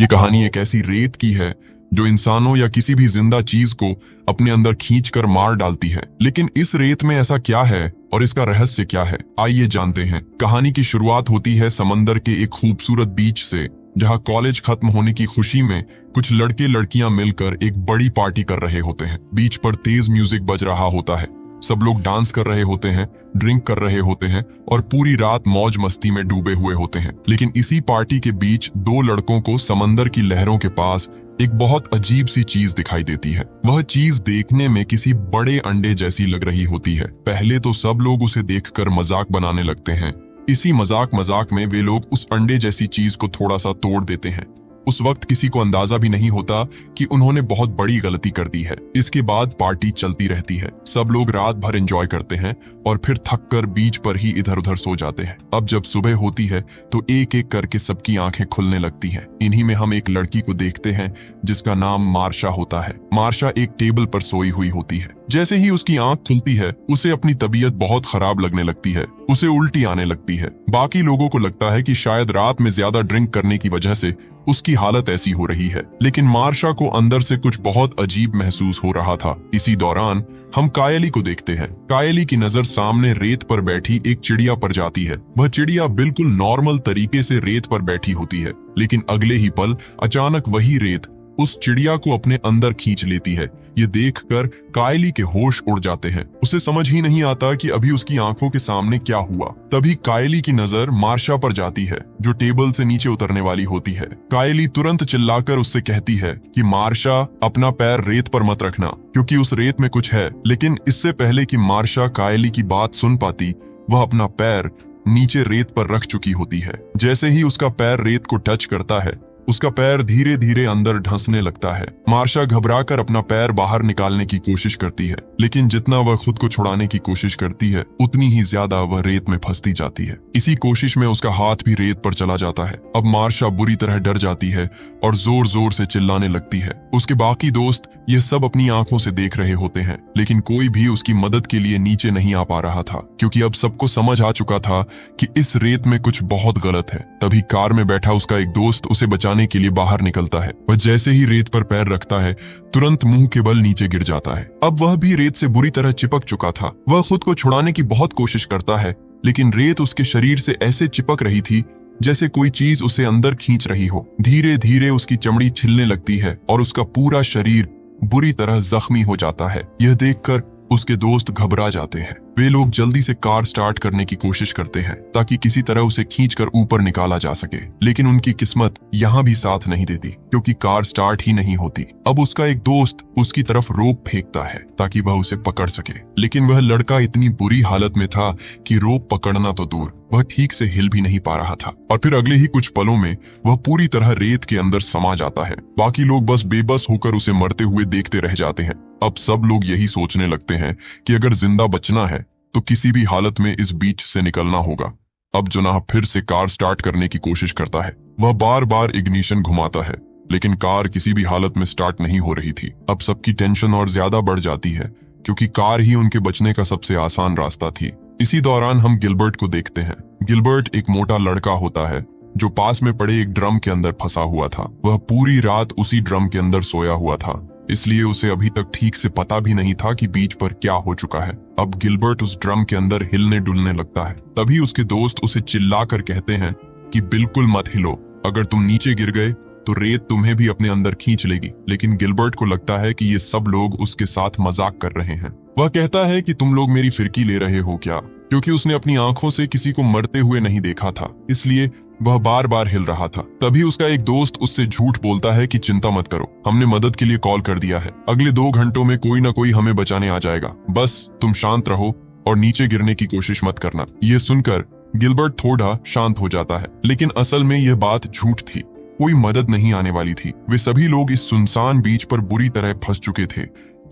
ये कहानी एक ऐसी रेत की है जो इंसानों या किसी भी जिंदा चीज को अपने अंदर खींचकर मार डालती है। लेकिन इस रेत में ऐसा क्या है और इसका रहस्य क्या है, आइए जानते हैं। कहानी की शुरुआत होती है समंदर के एक खूबसूरत बीच से, जहां कॉलेज खत्म होने की खुशी में कुछ लड़के लड़कियां मिलकर एक बड़ी पार्टी कर रहे होते हैं। बीच पर तेज म्यूजिक बज रहा होता है, सब लोग डांस कर रहे होते हैं, ड्रिंक कर रहे होते हैं और पूरी रात मौज मस्ती में डूबे हुए होते हैं। लेकिन इसी पार्टी के बीच दो लड़कों को समंदर की लहरों के पास एक बहुत अजीब सी चीज दिखाई देती है। वह चीज देखने में किसी बड़े अंडे जैसी लग रही होती है। पहले तो सब लोग उसे देखकर मजाक बनाने लगते हैं। इसी मजाक में वे लोग उस अंडे जैसी चीज को थोड़ा सा तोड़ देते हैं। उस वक्त किसी को अंदाजा भी नहीं होता कि उन्होंने बहुत बड़ी गलती कर दी है। इसके बाद पार्टी चलती रहती है, सब लोग रात भर एंजॉय करते हैं और फिर थक कर बीच पर ही इधर उधर सो जाते हैं। अब जब सुबह होती है तो एक एक करके सबकी आंखें खुलने लगती हैं। इन्हीं में हम एक लड़की को देखते हैं जिसका नाम मार्शा होता है। मार्शा एक टेबल पर सोई हुई होती है। जैसे ही उसकी आंख खुलती है उसे अपनी तबीयत बहुत खराब लगने लगती है, उसे उल्टी आने लगती है। बाकी लोगों को लगता है कि शायद रात में ज्यादा ड्रिंक करने की वजह से उसकी हालत ऐसी हो रही है, लेकिन मार्शा को अंदर से कुछ बहुत अजीब महसूस हो रहा था। इसी दौरान हम कायली को देखते हैं। कायली की नजर सामने रेत पर बैठी एक चिड़िया पर जाती है। वह चिड़िया बिल्कुल नॉर्मल तरीके से रेत पर बैठी होती है, लेकिन अगले ही पल अचानक वही रेत उस चिड़िया को अपने अंदर खींच लेती है। ये देखकर कायली के होश उड़ जाते हैं। उसे समझ ही नहीं आता कि अभी उसकी आंखों के सामने क्या हुआ। तभी कायली की नजर मार्शा पर जाती है, जो टेबल से नीचे उतरने वाली होती है। कायली तुरंत चिल्लाकर उससे कहती है कि मार्शा, अपना पैर रेत पर मत रखना, क्योंकि उस रेत में कुछ है। लेकिन इससे पहले कि मार्शा कायली की बात सुन पाती, वह अपना पैर नीचे रेत पर रख चुकी होती है। जैसे ही उसका पैर रेत को टच करता है, उसका पैर धीरे धीरे अंदर धंसने लगता है। मार्शा घबराकर अपना पैर बाहर निकालने की कोशिश करती है, लेकिन जितना वह खुद को छुड़ाने की कोशिश करती है उतनी ही ज्यादा वह रेत में फंसती जाती है। इसी कोशिश में उसका हाथ भी रेत पर चला जाता है। अब मार्शा बुरी तरह डर जाती है और जोर जोर से चिल्लाने लगती है। उसके बाकी दोस्त ये सब अपनी आंखों से देख रहे होते हैं, लेकिन कोई भी उसकी मदद के लिए नीचे नहीं आ पा रहा था, क्योंकि अब सबको समझ आ चुका था कि इस रेत में कुछ बहुत गलत है। तभी कार में बैठा उसका एक दोस्त उसे बचाने के लिए बाहर निकलता है। वह जैसे ही रेत पर पैर रखता है, तुरंत मुंह के बल नीचे गिर जाता है। अब वह भी रेत से बुरी तरह चिपक चुका था। वह खुद को छुड़ाने की बहुत कोशिश करता है, लेकिन रेत उसके शरीर से ऐसे चिपक रही थी जैसे कोई चीज उसे अंदर खींच रही हो। धीरे धीरे उसकी चमड़ी छिलने लगती है और उसका पूरा शरीर बुरी तरह जख्मी हो जाता है। यह देखकर उसके दोस्त घबरा जाते हैं। वे लोग जल्दी से कार स्टार्ट करने की कोशिश करते हैं ताकि किसी तरह उसे खींचकर ऊपर निकाला जा सके, लेकिन उनकी किस्मत यहाँ भी साथ नहीं देती, क्योंकि कार स्टार्ट ही नहीं होती। अब उसका एक दोस्त उसकी तरफ रोप फेंकता है ताकि वह उसे पकड़ सके, लेकिन वह लड़का इतनी बुरी हालत में था कि रोप पकड़ना तो दूर, वह ठीक से हिल भी नहीं पा रहा था। और फिर अगले ही कुछ पलों में वह पूरी तरह रेत के अंदर समा जाता है। बाकी लोग बस बेबस होकर उसे मरते हुए देखते रह जाते हैं। अब सब लोग यही सोचने लगते हैं कि अगर जिंदा बचना है तो किसी भी हालत में इस बीच से निकलना होगा। अब जुनाह फिर से कार स्टार्ट करने की कोशिश करता है। वह बार बार इग्निशन घुमाता है, लेकिन कार किसी भी हालत में स्टार्ट नहीं हो रही थी। अब सबकी टेंशन और ज्यादा बढ़ जाती है, क्योंकि कार ही उनके बचने का सबसे आसान रास्ता थी। इसी दौरान हम गिलबर्ट को देखते हैं। गिलबर्ट एक मोटा लड़का होता है जो पास में पड़े एक ड्रम के अंदर फंसा हुआ था। वह पूरी रात उसी ड्रम के अंदर सोया हुआ था, इसलिए उसे अभी तक ठीक से पता भी नहीं था कि बीच पर क्या हो चुका है। अब गिलबर्ट उस ड्रम के अंदर हिलने डुलने लगता है। तभी उसके दोस्त उसे चिल्लाकर कहते हैं कि बिल्कुल मत हिलो, अगर तुम नीचे गिर गए तो रेत तुम्हें भी अपने अंदर खींच लेगी। लेकिन गिलबर्ट को लगता है कि ये सब लोग उसके साथ मजाक कर रहे हैं। वह कहता है कि तुम लोग मेरी फिरकी ले रहे हो क्या, क्योंकि उसने अपनी आंखों से किसी को मरते हुए नहीं देखा था, इसलिए वह बार बार हिल रहा था। तभी उसका एक दोस्त उससे झूठ बोलता है कि चिंता मत करो, हमने मदद के लिए कॉल कर दिया है, अगले 2 घंटों में कोई ना कोई हमें बचाने आ जाएगा, बस तुम शांत रहो और नीचे गिरने की कोशिश मत करना। ये सुनकर गिलबर्ट थोड़ा शांत हो जाता है, लेकिन असल में यह बात झूठ थी। कोई मदद नहीं आने वाली थी। वे सभी लोग इस सुनसान बीच पर बुरी तरह फंस चुके थे।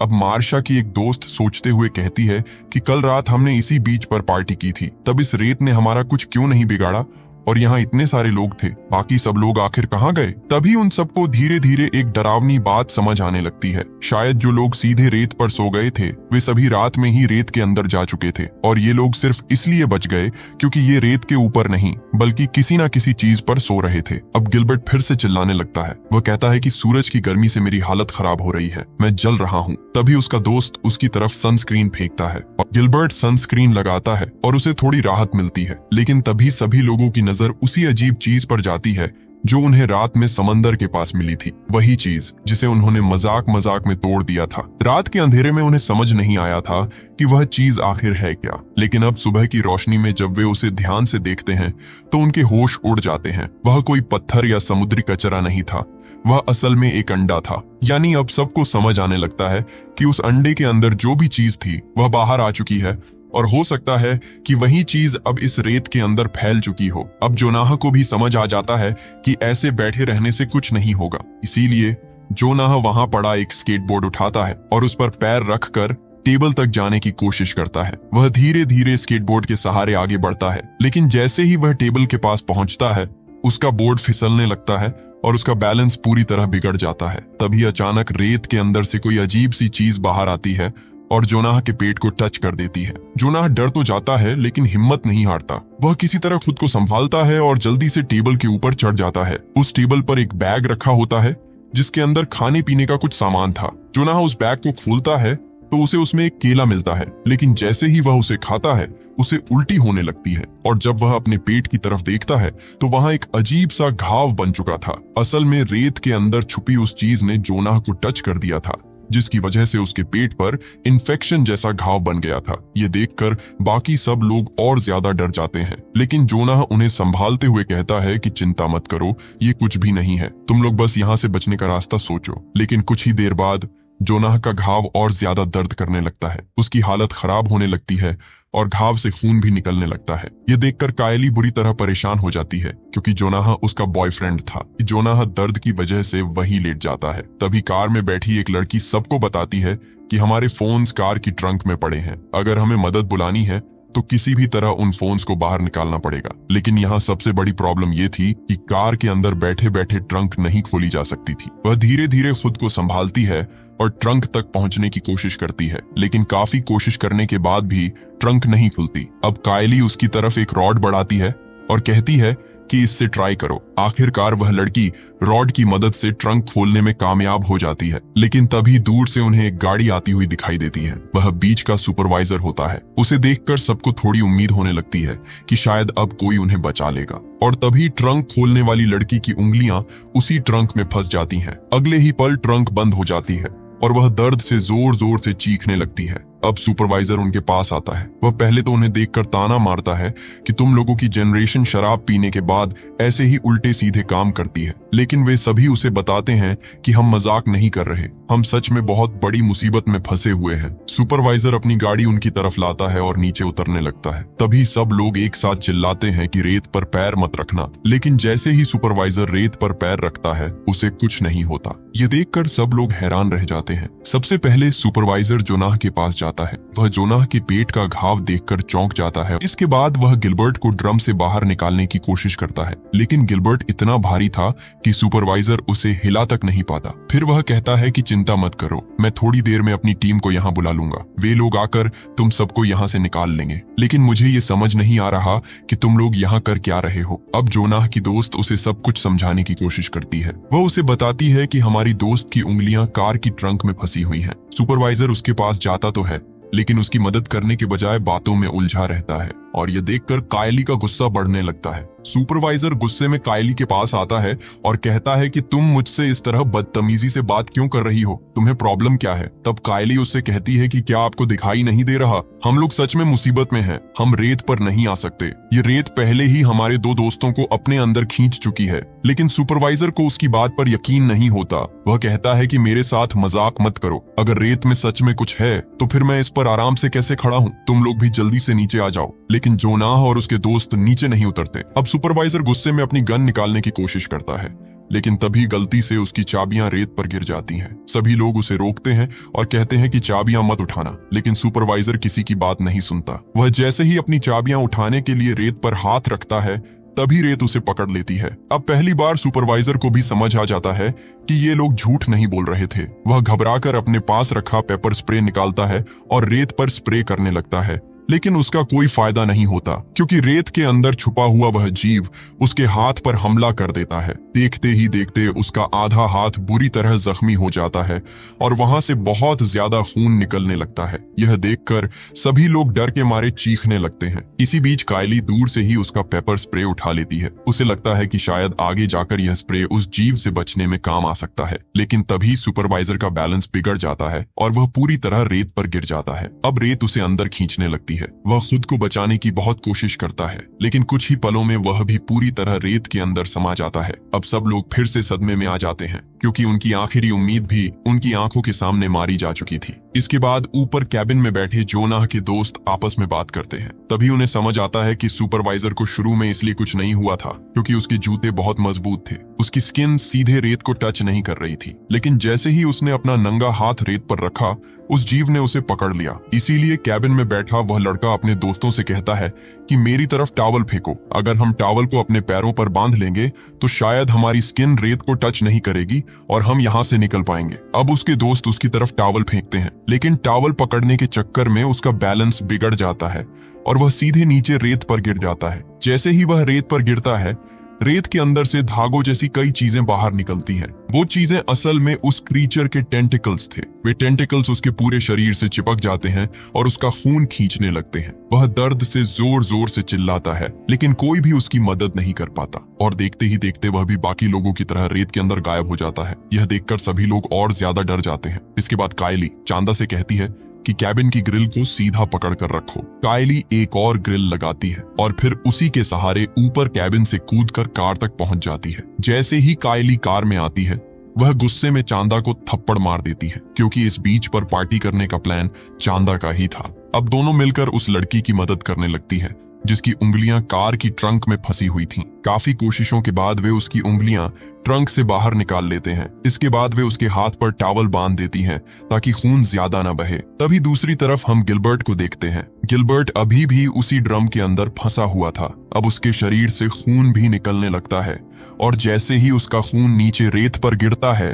अब मार्शा की एक दोस्त सोचते हुए कहती है कि कल रात हमने इसी बीच पर पार्टी की थी, तब इस रेत ने हमारा कुछ क्यों नहीं बिगाड़ा और यहाँ इतने सारे लोग थे, बाकी सब लोग आखिर कहाँ गए? तभी उन सबको धीरे धीरे एक डरावनी बात समझ आने लगती है। शायद जो लोग सीधे रेत पर सो गए थे वे सभी रात में ही रेत के अंदर जा चुके थे, और ये लोग सिर्फ इसलिए बच गए क्योंकि ये रेत के ऊपर नहीं बल्कि किसी न किसी चीज पर सो रहे थे। अब गिलबर्ट फिर से चिल्लाने लगता है। वह कहता है कि सूरज की गर्मी से मेरी हालत खराब हो रही है, मैं जल रहा हूँ। तभी उसका दोस्त उसकी तरफ सनस्क्रीन फेंकता है और गिलबर्ट सनस्क्रीन लगाता है और उसे थोड़ी राहत मिलती है। लेकिन तभी सभी लोगों की नजर उसी अजीब चीज पर जाती है जो उन्हें रात में समंदर के पास मिली थी, वही चीज जिसे उन्होंने मजाक मजाक में तोड़ दिया था। रात के अंधेरे में उन्हें समझ नहीं आया था कि वह चीज आखिर है क्या, लेकिन अब सुबह की रोशनी में जब वे उसे ध्यान से देखते हैं तो उनके होश उड़ जाते हैं। वह कोई पत्थर या समुद्री कचरा नहीं था, वह असल में एक अंडा था। यानी अब सबको समझ आने लगता है कि उस अंडे के अंदर जो भी चीज थी वह बाहर आ चुकी है, और हो सकता है कि वही चीज अब इस रेत के अंदर फैल चुकी हो। अब जोनाह को भी समझ आ जाता है कि ऐसे बैठे रहने से कुछ नहीं होगा, इसीलिए जोनाह वहां पड़ा एक स्केटबोर्ड उठाता है और उस पर पैर रखकर टेबल तक जाने की कोशिश करता है। वह धीरे धीरे स्केटबोर्ड के सहारे आगे बढ़ता है, लेकिन जैसे ही वह टेबल के पास पहुंचता है उसका बोर्ड फिसलने लगता है और उसका बैलेंस पूरी तरह बिगड़ जाता है। तभी अचानक रेत के अंदर से कोई अजीब सी चीज बाहर आती है और जोनाह के पेट को टच कर देती है। जोनाह डर तो जाता है लेकिन हिम्मत नहीं हारता। वह किसी तरह खुद को संभालता है और जल्दी से टेबल के ऊपर चढ़ जाता है। उस टेबल पर एक बैग रखा होता है जिसके अंदर खाने पीने का कुछ सामान था। जोनाह उस बैग को खोलता है तो उसे उसमें एक केला मिलता है, लेकिन जैसे ही वह उसे खाता है उसे उल्टी होने लगती है, और जब वह अपने पेट की तरफ देखता है तो वहां एक अजीब सा घाव बन चुका था। असल में रेत के अंदर छुपी उस चीज ने जोनाह को टच कर दिया था, जिसकी वजह से उसके पेट पर इन्फेक्शन जैसा घाव बन गया था। ये देखकर बाकी सब लोग और ज्यादा डर जाते हैं, लेकिन जोनाह उन्हें संभालते हुए कहता है कि चिंता मत करो, ये कुछ भी नहीं है, तुम लोग बस यहाँ से बचने का रास्ता सोचो। लेकिन कुछ ही देर बाद जोनाह का घाव और ज्यादा दर्द करने लगता है, उसकी हालत खराब होने लगती है और घाव से खून भी निकलने लगता है। ये देखकर कायली बुरी तरह परेशान हो जाती है क्योंकि जोनाह उसका बॉयफ्रेंड था। जोनाह दर्द की वजह से वहीं लेट जाता है। तभी कार में बैठी एक लड़की सबको बताती है कि हमारे फोन्स कार की ट्रंक में पड़े हैं, अगर हमें मदद बुलानी है तो किसी भी तरह उन फोन्स को बाहर निकालना पड़ेगा। लेकिन यहाँ सबसे बड़ी प्रॉब्लम ये थी कि कार के अंदर बैठे बैठे ट्रंक नहीं खोली जा सकती थी। वह धीरे धीरे खुद को संभालती है और ट्रंक तक पहुंचने की कोशिश करती है, लेकिन काफी कोशिश करने के बाद भी ट्रंक नहीं खुलती। अब कायली उसकी तरफ एक रॉड बढ़ाती है और कहती है कि इससे ट्राई करो। आखिरकार वह लड़की रॉड की मदद से ट्रंक खोलने में कामयाब हो जाती है, लेकिन तभी दूर से उन्हें एक गाड़ी आती हुई दिखाई देती है। वह बीच का सुपरवाइजर होता है। उसे देखकर सबको थोड़ी उम्मीद होने लगती है कि शायद अब कोई उन्हें बचा लेगा, और तभी ट्रंक खोलने वाली लड़की की उंगलियां उसी ट्रंक में फंस जाती हैं। अगले ही पल ट्रंक बंद हो जाती है और वह दर्द से जोर जोर से चीखने लगती है। अब सुपरवाइजर उनके पास आता है। वह पहले तो उन्हें देखकर ताना मारता है कि तुम लोगों की जनरेशन शराब पीने के बाद ऐसे ही उल्टे सीधे काम करती है, लेकिन वे सभी उसे बताते हैं कि हम मजाक नहीं कर रहे, हम सच में बहुत बड़ी मुसीबत में फंसे हुए हैं। सुपरवाइजर अपनी गाड़ी उनकी तरफ लाता है और नीचे उतरने लगता है। तभी सब लोग एक साथ चिल्लाते हैं कि रेत पर पैर मत रखना, लेकिन जैसे ही सुपरवाइजर रेत पर पैर रखता है उसे कुछ नहीं होता। ये देखकर सब लोग हैरान रह जाते हैं। सबसे पहले सुपरवाइजर जोनाह के पास जाता है। वह जोनाह के पेट का घाव देखकर चौंक जाता है। इसके बाद वह गिलबर्ट को ड्रम से बाहर निकालने की कोशिश करता है, लेकिन गिलबर्ट इतना भारी था कि सुपरवाइजर उसे हिला तक नहीं पाता। फिर वह कहता है कि चिंता मत करो, मैं थोड़ी देर में अपनी टीम को यहाँ बुला लूंगा, वे लोग आकर तुम सबको यहाँ से निकाल लेंगे। लेकिन मुझे ये समझ नहीं आ रहा कि तुम लोग यहाँ कर क्या रहे हो। अब जोनाह की दोस्त उसे सब कुछ समझाने की कोशिश करती है। वह उसे बताती है कि हमारी दोस्त की उंगलियां कार की ट्रंक में फंसी हुई हैं। सुपरवाइजर उसके पास जाता तो है, लेकिन उसकी मदद करने के बजाय बातों में उलझा रहता है, और यह देखकर कायली का गुस्सा बढ़ने लगता है। सुपरवाइजर गुस्से में कायली के पास आता है और कहता है कि तुम मुझसे इस तरह बदतमीजी से बात क्यों कर रही हो, तुम्हें प्रॉब्लम क्या है। तब कायली उससे कहती है कि क्या आपको दिखाई नहीं दे रहा, हम लोग सच में मुसीबत में हैं, हम रेत पर नहीं आ सकते, ये रेत पहले ही हमारे दो दोस्तों को अपने अंदर खींच चुकी है। लेकिन सुपरवाइजर को उसकी बात पर यकीन नहीं होता। वह कहता है कि मेरे साथ मजाक मत करो, अगर रेत में सच में कुछ है तो फिर मैं इस पर आराम से कैसे खड़ा हूँ, तुम लोग भी जल्दी से नीचे आ जाओ। लेकिन जोनाह और उसके दोस्त नीचे नहीं उतरते। अब सुपरवाइजर गुस्से में अपनी गन निकालने की कोशिश करता है, लेकिन तभी गलती से उसकी चाबियां रेत पर गिर जाती हैं। सभी लोग उसे रोकते हैं और कहते हैं कि चाबियां मत उठाना, लेकिन सुपरवाइजर किसी की बात नहीं सुनता। वह जैसे ही अपनी चाबियां उठाने के लिए रेत पर हाथ रखता है, तभी रेत उसे पकड़ लेती है। अब पहली बार सुपरवाइजर को भी समझ आ जाता है कि ये लोग झूठ नहीं बोल रहे थे। वह घबराकर अपने पास रखा पेपर स्प्रे निकालता है और रेत पर स्प्रे करने लगता है, लेकिन उसका कोई फायदा नहीं होता क्योंकि रेत के अंदर छुपा हुआ वह जीव उसके हाथ पर हमला कर देता है। देखते ही देखते उसका आधा हाथ बुरी तरह जख्मी हो जाता है और वहां से बहुत ज्यादा खून निकलने लगता है। यह देखकर सभी लोग डर के मारे चीखने लगते हैं। इसी बीच कायली दूर से ही उसका पेपर स्प्रे उठा लेती है। उसे लगता है कि शायद आगे जाकर यह स्प्रे उस जीव से बचने में काम आ सकता है, लेकिन तभी सुपरवाइजर का बैलेंस बिगड़ जाता है और वह पूरी तरह रेत पर गिर जाता है। अब रेत उसे अंदर खींचने लगती है। वह खुद को बचाने की बहुत कोशिश करता है, लेकिन कुछ ही पलों में वह भी पूरी तरह रेत के अंदर समा जाता है। अब सब लोग फिर से सदमे में आ जाते हैं क्योंकि उनकी आखिरी उम्मीद भी उनकी आंखों के सामने मारी जा चुकी थी। इसके बाद ऊपर कैबिन में बैठे जोनाह के दोस्त आपस में बात करते हैं। तभी उन्हें समझ आता है कि सुपरवाइजर को शुरू में इसलिए कुछ नहीं हुआ था क्योंकि उसके जूते बहुत मजबूत थे। उसकी स्किन सीधे रेत को टच नहीं कर रही थी, लेकिन जैसे ही उसने अपना नंगा हाथ रेत पर रखा, उस जीव ने उसे पकड़ लिया। इसीलिए कैबिन में बैठा वह लड़का अपने दोस्तों से कहता है कि मेरी तरफ टॉवल फेंको। अगर हम टॉवल को अपने पैरों पर बांध लेंगे तो शायद हमारी स्किन रेत को टच नहीं करेगी और हम यहाँ से निकल पाएंगे। अब उसके दोस्त उसकी तरफ टॉवल फेंकते हैं, लेकिन टॉवल पकड़ने के चक्कर में उसका बैलेंस बिगड़ जाता है और वह सीधे नीचे रेत पर गिर जाता है। जैसे ही वह रेत पर गिरता है, रेत के अंदर से धागों जैसी कई चीजें बाहर निकलती हैं। वो चीजें असल में उस क्रीचर के टेंटिकल्स थे। वे टेंटिकल्स उसके पूरे शरीर से चिपक जाते हैं और उसका खून खींचने लगते हैं। वह दर्द से जोर जोर से चिल्लाता है, लेकिन कोई भी उसकी मदद नहीं कर पाता और देखते ही देखते वह भी बाकी लोगों की तरह रेत के अंदर गायब हो जाता है। यह देखकर सभी लोग और ज्यादा डर जाते हैं। इसके बाद कायली चांदा से कहती है कि कैबिन की ग्रिल को सीधा पकड़ कर रखो। कायली एक और ग्रिल लगाती है और फिर उसी के सहारे ऊपर कैबिन से कूदकर कार तक पहुंच जाती है। जैसे ही कायली कार में आती है, वह गुस्से में चांदा को थप्पड़ मार देती है क्योंकि इस बीच पर पार्टी करने का प्लान चांदा का ही था। अब दोनों मिलकर उस लड़की की मदद करने लगती है जिसकी उंगलियां कार की ट्रंक में फंसी हुई थीं। काफी कोशिशों के बाद वे उसकी उंगलियां ट्रंक से बाहर निकाल लेते हैं। इसके बाद वे उसके हाथ पर टॉवल बांध देती हैं ताकि खून ज्यादा न बहे। तभी दूसरी तरफ हम गिलबर्ट को देखते हैं। गिलबर्ट अभी भी उसी ड्रम के अंदर फंसा हुआ था। अब उसके शरीर से खून भी निकलने लगता है और जैसे ही उसका खून नीचे रेत पर गिरता है,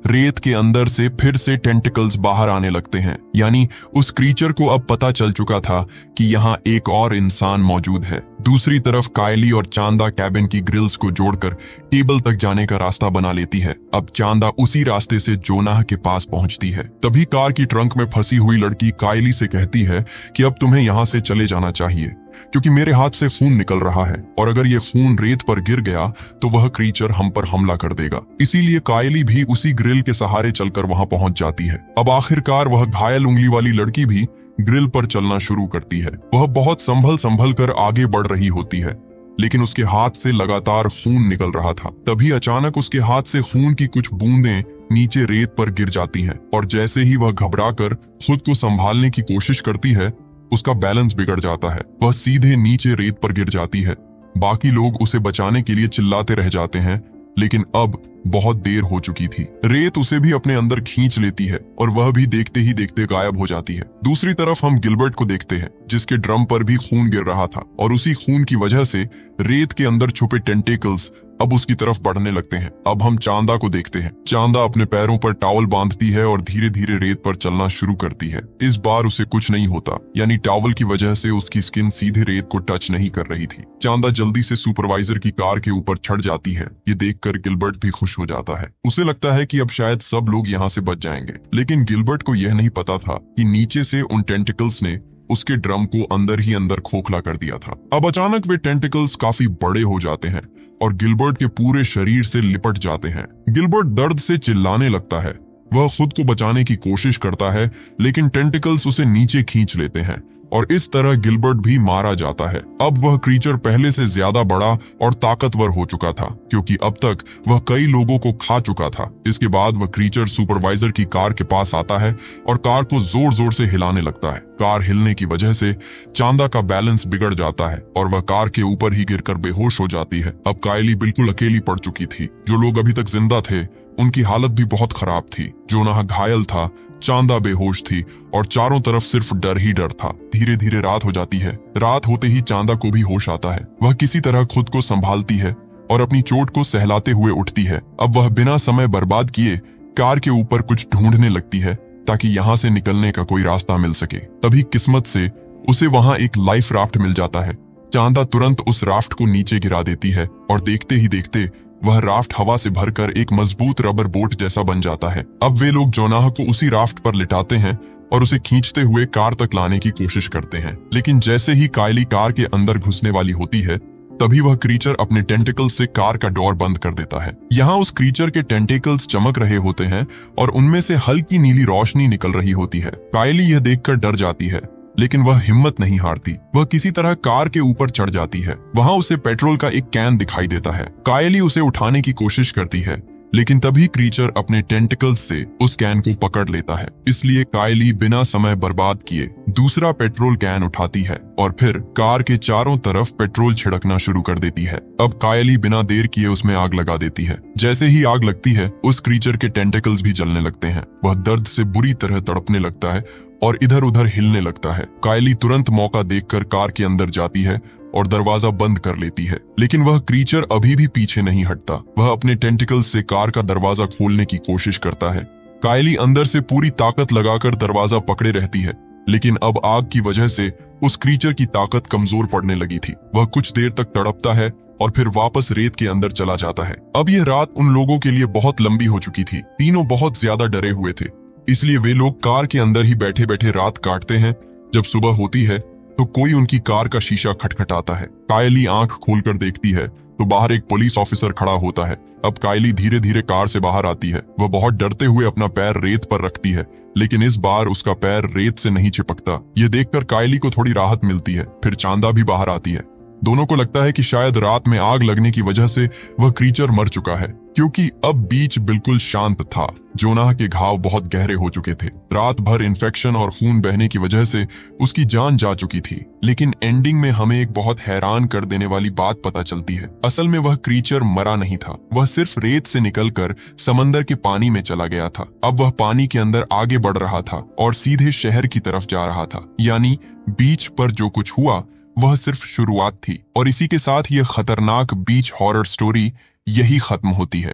रेत के अंदर से फिर से टेंटिकल्स बाहर आने लगते हैं। यानी उस क्रीचर को अब पता चल चुका था कि यहाँ एक और इंसान मौजूद है। दूसरी तरफ कायली और चांदा कैबिन की ग्रिल्स को जोड़कर टेबल तक जाने का रास्ता बना लेती है। अब चांदा उसी रास्ते से जोनाह के पास पहुंचती है। तभी कार की ट्रंक में फंसी हुई लड़की कायली से कहती है कि अब तुम्हें यहाँ से चले जाना चाहिए क्योंकि मेरे हाथ से खून निकल रहा है और अगर ये खून रेत पर गिर गया तो वह क्रीचर हम पर हमला कर देगा। इसीलिए कायली भी उसी ग्रिल के सहारे चलकर वहां पहुंच जाती है। अब आखिरकार वह घायल उंगली वाली लड़की भी ग्रिल पर चलना शुरू करती है। वह बहुत संभल कर आगे बढ़ रही होती है, लेकिन उसके हाथ से लगातार खून निकल रहा था। तभी अचानक उसके हाथ से खून की कुछ बूंदें नीचे रेत पर गिर जाती हैं और जैसे ही वह घबराकर खुद को संभालने की कोशिश करती है, उसका बैलेंस बिगड़ जाता है। वह सीधे नीचे रेत पर गिर जाती है। बाकी लोग उसे बचाने के लिए चिल्लाते रह जाते हैं, लेकिन अब बहुत देर हो चुकी थी। रेत उसे भी अपने अंदर खींच लेती है और वह भी देखते ही देखते गायब हो जाती है। दूसरी तरफ हम गिलबर्ट को देखते हैं जिसके ड्रम पर भी खून गिर रहा था और उसी खून की वजह से रेत के अंदर छुपे टेंटिकल्स अब उसकी तरफ बढ़ने लगते हैं। अब हम चांदा को देखते हैं। चांदा अपने पैरों पर टॉवल बांधती है और धीरे धीरे रेत पर चलना शुरू करती है। इस बार उसे कुछ नहीं होता, यानी टॉवल की वजह से उसकी स्किन सीधे रेत को टच नहीं कर रही थी। चांदा जल्दी से सुपरवाइजर की कार के ऊपर चढ़ जाती है। ये देखकर गिलबर्ट भी खुश हो जाता है। उसे लगता है कि अब शायद सब लोग यहाँ से बच जाएंगे, लेकिन गिलबर्ट को यह नहीं पता था कि नीचे से उन टेंटिकल्स ने उसके ड्रम को अंदर ही अंदर खोखला कर दिया था। अब अचानक वे टेंटिकल्स काफी बड़े हो जाते हैं और गिलबर्ट के पूरे शरीर से लिपट जाते हैं। गिलबर्ट दर्द से चिल्लाने लगता है। वह खुद को बचाने की कोशिश करता है, लेकिन टेंटिकल्स उसे नीचे खींच लेते हैं और इस तरह गिलबर्ट भी मारा जाता है। अब वह क्रीचर पहले से ज्यादा बड़ा और ताकतवर हो चुका था क्योंकि अब तक वह कई लोगों को खा चुका था। इसके बाद वह क्रीचर सुपरवाइजर की कार के पास आता है और कार को जोर जोर से हिलाने लगता है। कार हिलने की वजह से चांदा का बैलेंस बिगड़ जाता है और वह कार के ऊपर ही गिरकर बेहोश हो जाती है। अब कायली बिल्कुल अकेली पड़ चुकी थी। जो लोग अभी तक जिंदा थे उनकी हालत भी बहुत खराब थी। जोनाह घायल था, चांदा बेहोश थी और चारों तरफ सिर्फ डर ही डर था। धीरे धीरे रात हो जाती है। रात होते ही चांदा को भी होश आता है। वह किसी तरह खुद को संभालती है और अपनी चोट को सहलाते हुए उठती है। अब वह बिना समय बर्बाद किए कार के ऊपर कुछ ढूंढने लगती है ताकि यहाँ से निकलने का कोई रास्ता मिल सके। तभी किस्मत से उसे वहां एक लाइफ राफ्ट मिल जाता है। चांदा तुरंत उस राफ्ट को नीचे गिरा देती है और देखते ही देखते वह राफ्ट हवा से भरकर एक मजबूत रबर बोट जैसा बन जाता है। अब वे लोग जोनाह को उसी राफ्ट पर लिटाते हैं और उसे खींचते हुए कार तक लाने की कोशिश करते हैं। लेकिन जैसे ही कायली कार के अंदर घुसने वाली होती है तभी वह क्रीचर अपने टेंटिकल्स से कार का डोर बंद कर देता है। यहाँ उस क्रीचर के टेंटिकल्स चमक रहे होते हैं और उनमें से हल्की नीली रोशनी निकल रही होती है। कायली यह देखकर डर जाती है लेकिन वह हिम्मत नहीं हारती। वह किसी तरह कार के ऊपर चढ़ जाती है। वहां उसे पेट्रोल का एक कैन दिखाई देता है। कायली उसे उठाने की कोशिश करती है लेकिन तभी क्रीचर अपने टेंटिकल्स से उस कैन को पकड़ लेता है। इसलिए कायली बिना समय बर्बाद किए दूसरा पेट्रोल कैन उठाती है और फिर कार के चारों तरफ पेट्रोल छिड़कना शुरू कर देती है। अब कायली बिना देर किए उसमें आग लगा देती है। जैसे ही आग लगती है उस क्रीचर के टेंटिकल्स भी जलने लगते हैं। वह दर्द से बुरी तरह तड़पने लगता है और इधर उधर हिलने लगता है। कायली तुरंत मौका देखकर कार के अंदर जाती है और दरवाजा बंद कर लेती है। लेकिन वह क्रीचर अभी भी पीछे नहीं हटता। वह अपने टेंटिकल्स से कार का दरवाजा खोलने की कोशिश करता है। कायली अंदर से पूरी ताकत लगाकर दरवाजा पकड़े रहती है लेकिन अब आग की वजह से उस क्रीचर की ताकत कमजोर पड़ने लगी थी। वह कुछ देर तक तड़पता है और फिर वापस रेत के अंदर चला जाता है। अब यह रात उन लोगों के लिए बहुत लंबी हो चुकी थी। तीनों बहुत ज्यादा डरे हुए थे, इसलिए वे लोग कार के अंदर ही बैठे बैठे रात काटते हैं। जब सुबह होती है तो कोई उनकी कार का शीशा खटखटाता है। कायली आंख खोलकर देखती है तो बाहर एक पुलिस ऑफिसर खड़ा होता है। अब कायली धीरे धीरे कार से बाहर आती है। वह बहुत डरते हुए अपना पैर रेत पर रखती है लेकिन इस बार उसका पैर रेत से नहीं चिपकता। यह देखकर कायली को थोड़ी राहत मिलती है। फिर चांदा भी बाहर आती है। दोनों को लगता है कि शायद रात में आग लगने की वजह से वह क्रीचर मर चुका है क्योंकि अब बीच बिल्कुल शांत था। जोनाह के घाव बहुत गहरे हो चुके थे। रात भर इन्फेक्शन और खून बहने की वजह से उसकी जान जा चुकी थी। लेकिन एंडिंग में हमें एक बहुत हैरान कर देने वाली बात पता चलती है। असल में वह क्रीचर मरा नहीं था। वह सिर्फ रेत से निकलकर समंदर के पानी में चला गया था। अब वह पानी के अंदर आगे बढ़ रहा था और सीधे शहर की तरफ जा रहा था। यानी बीच पर जो कुछ हुआ वह सिर्फ शुरुआत थी और इसी के साथ यह खतरनाक बीच हॉरर स्टोरी यही खत्म होती है।